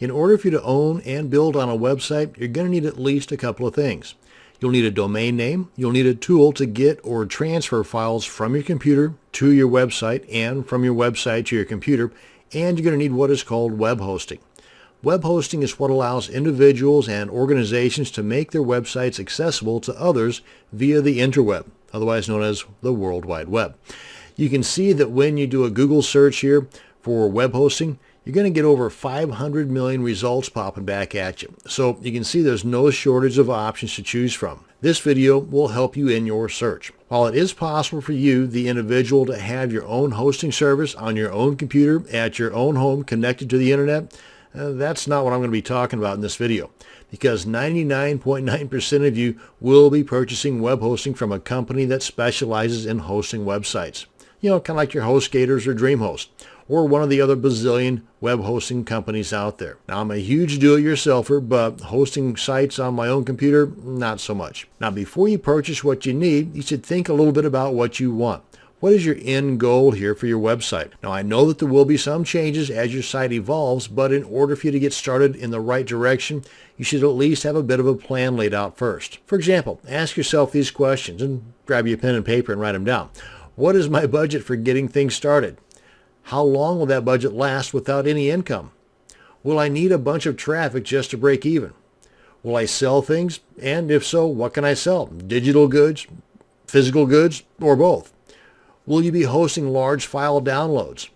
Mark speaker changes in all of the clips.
Speaker 1: In order for you to own and build on a website, you're going to need at least a couple of things. You'll need a domain name, you'll need a tool to get or transfer files from your computer to your website and from your website to your computer, and you're going to need what is called web hosting. Web hosting is what allows individuals and organizations to make their websites accessible to others via the interweb, otherwise known as the World Wide Web. You can see that when you do a Google search here for web hosting, you're going to get over 500 million results popping back at you. So you can see there's no shortage of options to choose from. This video will help you in your search. While it is possible for you, the individual, to have your own hosting service on your own computer at your own home connected to the internet, that's not what I'm going to be talking about in this video, because 99.9% of you will be purchasing web hosting from a company that specializes in hosting websites. You know, kind of like your Hostgators or Dreamhost, or one of the other bazillion web hosting companies out there. Now, I'm a huge do-it-yourselfer, but hosting sites on my own computer, not so much. Now, before you purchase what you need, you should think a little bit about what you want. What is your end goal here for your website? Now, I know that there will be some changes as your site evolves, but in order for you to get started in the right direction, you should at least have a bit of a plan laid out first. For example, ask yourself these questions, and grab your pen and paper and write them down. What is my budget for getting things started? How long will that budget last without any income? Will I need a bunch of traffic just to break even? Will I sell things? And if so, what can I sell? Digital goods, physical goods, or both? Will you be hosting large file downloads?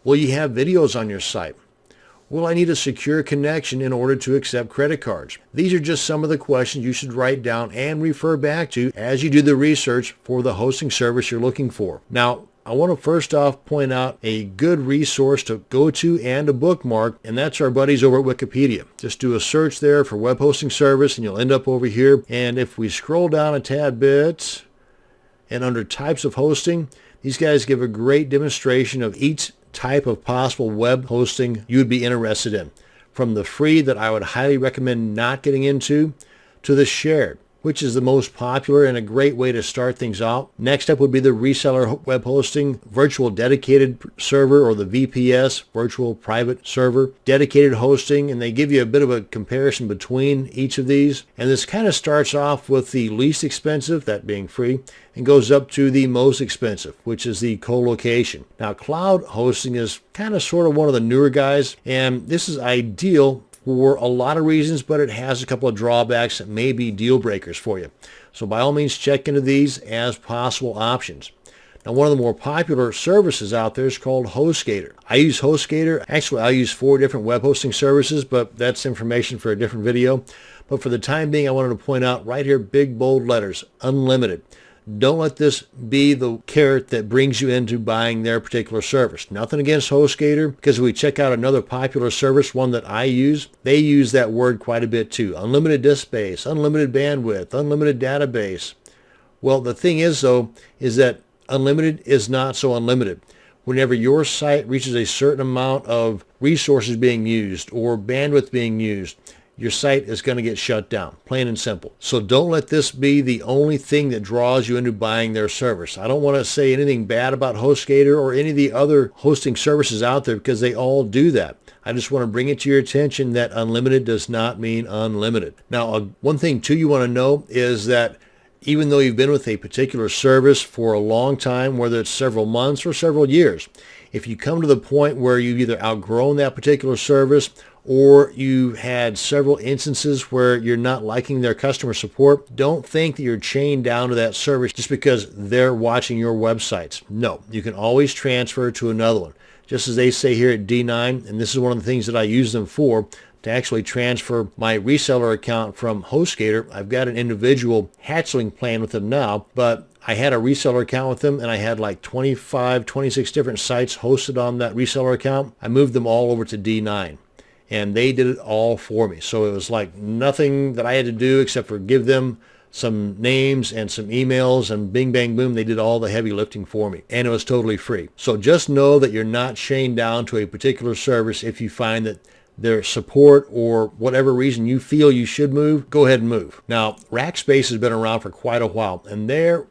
Speaker 1: Will you have videos on your site? Will I need a secure connection in order to accept credit cards? These are just some of the questions you should write down and refer back to as you do the research for the hosting service you're looking for. Now, I want to first off point out a good resource to go to and a bookmark, and that's our buddies over at Wikipedia. Just do a search there for web hosting service and you'll end up over here. And if we scroll down a tad bit, and under types of hosting, these guys give a great demonstration of each type of possible web hosting you would be interested in. From the free that I would highly recommend not getting into, to the shared, which is the most popular and a great way to start things out. Next up would be the reseller web hosting, virtual dedicated server, or the VPS, virtual private server, dedicated hosting, and they give you a bit of a comparison between each of these. And this kind of starts off with the least expensive, that being free, and goes up to the most expensive, which is the co-location. Now, cloud hosting is kind of sort of one of the newer guys, and this is ideal for a lot of reasons, but it has a couple of drawbacks that may be deal breakers for you. So by all means, check into these as possible options. Now, one of the more popular services out there is called Hostgator. I use Hostgator. Actually, I use 4 different web hosting services, but that's information for a different video. But for the time being, I wanted to point out right here, big bold letters, unlimited. Don't let this be the carrot that brings you into buying their particular service. Nothing against Hostgator, because if we check out another popular service, one that I use, they use that word quite a bit too. Unlimited disk space, unlimited bandwidth, unlimited database. Well, the thing is, though, is that unlimited is not so unlimited. Whenever your site reaches a certain amount of resources being used or bandwidth being used, your site is going to get shut down, plain and simple. So don't let this be the only thing that draws you into buying their service. I don't want to say anything bad about Hostgator or any of the other hosting services out there, because they all do that. I just want to bring it to your attention that unlimited does not mean unlimited. Now, one thing too you want to know is that even though you've been with a particular service for a long time, whether it's several months or several years, if you come to the point where you've either outgrown that particular service or you had several instances where you're not liking their customer support, don't think that you're chained down to that service just because they're watching your websites. No, you can always transfer to another one. Just as they say here at D9, and this is one of the things that I use them for, to actually transfer my reseller account from Hostgator. I've got an individual hatchling plan with them now, but I had a reseller account with them, and I had like 25, 26 different sites hosted on that reseller account. I moved them all over to D9. And they did it all for me. So it was like nothing that I had to do except for give them some names and some emails, and bing, bang, boom, they did all the heavy lifting for me. And it was totally free. So just know that you're not chained down to a particular service if you find that their support or whatever reason you feel you should move, go ahead and move. Now, Rackspace has been around for quite a while, and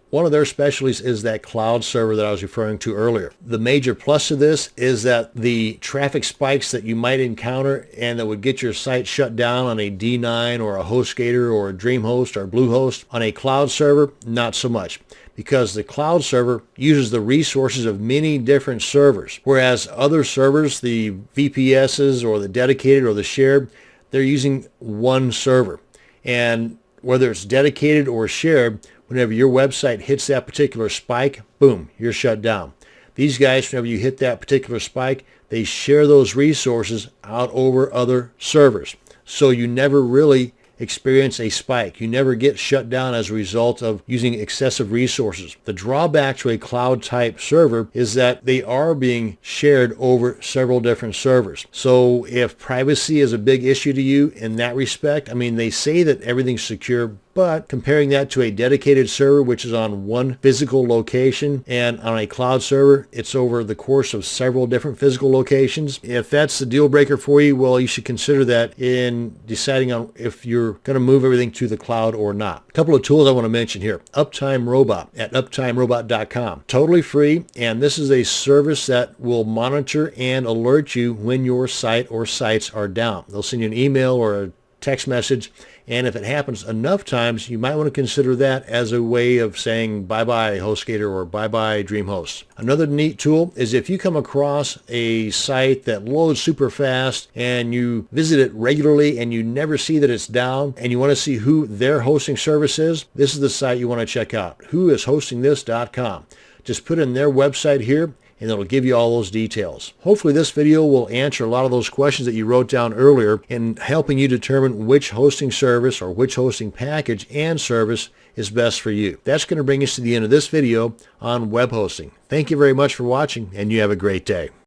Speaker 1: one of their specialties is that cloud server that I was referring to earlier. The major plus of this is that the traffic spikes that you might encounter and that would get your site shut down on a D9 or a Hostgator or a Dreamhost or Bluehost, on a cloud server, not so much, because the cloud server uses the resources of many different servers, whereas other servers, the VPSs or the dedicated or the shared, they're using one server. And whether it's dedicated or shared, whenever your website hits that particular spike, boom, you're shut down. These guys, whenever you hit that particular spike, they share those resources out over other servers. So you never really experience a spike. You never get shut down as a result of using excessive resources. The drawback to a cloud type server is that they are being shared over several different servers. So if privacy is a big issue to you in that respect, I mean, they say that everything's secure, but comparing that to a dedicated server, which is on one physical location, and on a cloud server, it's over the course of several different physical locations. If that's the deal breaker for you, well, you should consider that in deciding on if you're going to move everything to the cloud or not. A couple of tools I want to mention here. Uptime Robot at uptimerobot.com. Totally free, and this is a service that will monitor and alert you when your site or sites are down. They'll send you an email or a text message, and if it happens enough times, you might want to consider that as a way of saying bye-bye Hostgator or bye-bye Dreamhost. Another neat tool is if you come across a site that loads super fast and you visit it regularly and you never see that it's down and you want to see who their hosting service is, this is the site you want to check out, whoishostingthis.com. Just put in their website here, and it'll give you all those details. Hopefully this video will answer a lot of those questions that you wrote down earlier in helping you determine which hosting service or which hosting package and service is best for you. That's going to bring us to the end of this video on web hosting. Thank you very much for watching, and you have a great day.